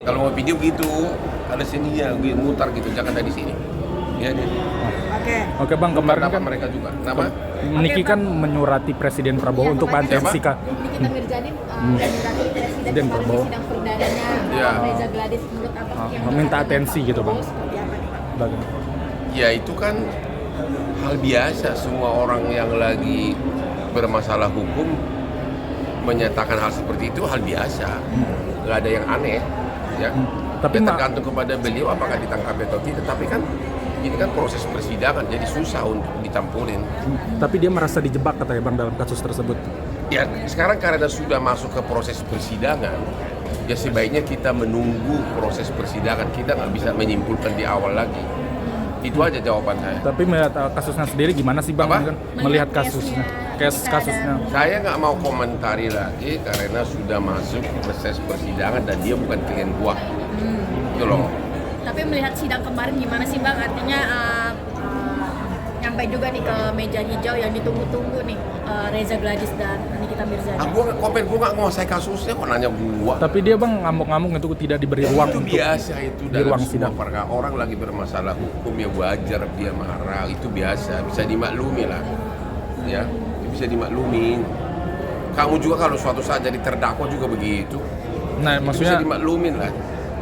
Kalau mau video gitu, ada sininya, mutar gitu, jangan dari sini. Ya, dia. Oke Bang, kemarin Kenapa kan mereka juga? Kenapa? Niki kan menyurati Presiden Prabowo untuk bantuan Sika. Nikita Mirzani menyurati Presiden Prabowo. sidang perdananya Ya. Reza Gladys menurut Abang yang Meminta atensi gitu Bang. seperti apa nih? Bagaimana? Ya itu kan hal biasa, semua orang yang lagi bermasalah hukum menyatakan hal seperti itu hal biasa. Nggak ada yang aneh, ya. Tapi Ya, tergantung kepada beliau apakah ditangkap atau tidak. Tapi kan ini kan proses persidangan, jadi susah untuk ditampolin. Tapi dia merasa dijebak katanya Bang dalam kasus tersebut. Ya sekarang karena sudah masuk ke proses persidangan, ya sebaiknya kita menunggu proses persidangan. Kita nggak bisa menyimpulkan di awal lagi. Itu aja jawaban saya. Tapi melihat kasusnya sendiri gimana sih Bang? Apa? Kan melihat kasusnya, kasusnya. Saya nggak mau komentari lagi karena sudah masuk proses persidangan dan dia bukan klien gua. Itu loh. Tapi melihat sidang kemarin gimana sih Bang? Artinya nyampe juga nih ke meja hijau yang ditunggu-tunggu nih Reza Gladys dan Nikita Mirzani. Gua nggak komen, gua nggak nguasai kasusnya, kok nanya gua. Tapi dia Bang ngamuk-ngamuk itu tidak diberi ruang Itu untuk biasa itu di dalam ruang semua sidang. perkara. Orang lagi bermasalah hukum ya wajar dia marah, itu biasa, bisa dimaklumi lah, ya, bisa dimaklumi. Kamu juga kalau suatu saat jadi terdakwa juga begitu, Nah, itu maksudnya bisa dimaklumin lah.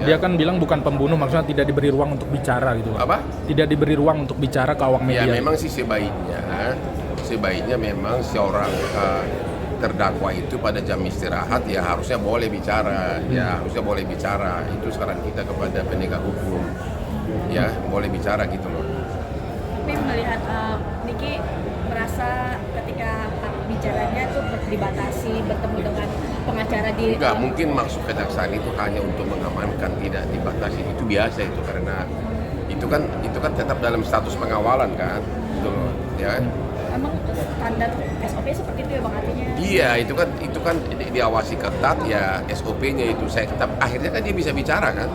dia kan bilang bukan pembunuh, maksudnya tidak diberi ruang untuk bicara gitu Bang. Apa? Tidak diberi ruang untuk bicara ke awak Ya media. memang sih sebaiknya memang seorang terdakwa itu pada jam istirahat ya harusnya boleh bicara, ya harusnya boleh bicara. Itu sekarang kita kepada penegak hukum, ya boleh bicara gitu loh. Tapi melihat Niki merasa ketika bicaranya tuh dibatasi bertemu dengan pengacara di Enggak, mungkin maksud kejaksaan itu hanya untuk mengamankan, tidak dibatasi. Itu biasa itu karena itu kan tetap dalam status pengawalan kan, gitu loh, ya. Emang standar SOP seperti itu ya Bang artinya? Iya, itu kan diawasi ketat ya SOP-nya itu. Saya tetap akhirnya kan dia bisa bicara kan.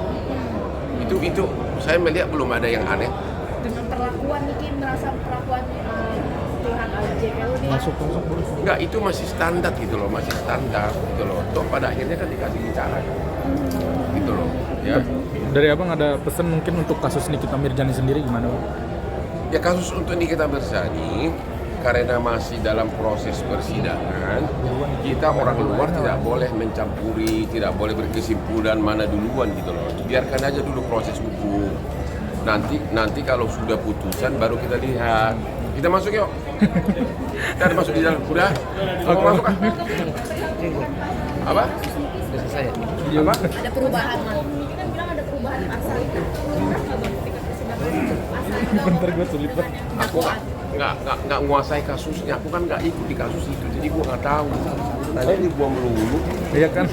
Itu saya melihat belum ada yang aneh. Dengan perlakuan Niki merasa perlakuan Tuhan JPU dia Masuk. Enggak, itu masih standar gitu loh, masih standar gitu loh. Toh pada akhirnya kan dikasih bicara kan. Gitu loh, ya. Dari Abang ada pesan mungkin untuk kasus Nikita Mirzani sendiri gimana Bang? Ya kasus untuk Nikita Mirzani karena masih dalam proses persidangan, kita orang luar tidak boleh mencampuri, tidak boleh berkesimpulan mana duluan gitu loh. Biarkan aja dulu proses hukum. Nanti kalau sudah putusan baru kita lihat. Kita masuk yuk. Kita masuk di dalam. Udah? Mau masuk kan? Apa? Apa? ada perubahan Bang. Niki kan bilang ada perubahan pasal. Perubahan nggak Bang ketika persidangan pasal Bentar gue sulit banget. Aku nggak nguasai kasusnya. Aku kan nggak ikut di kasus itu, jadi gua nggak tahu. Tadi gua melulu. Iya kan?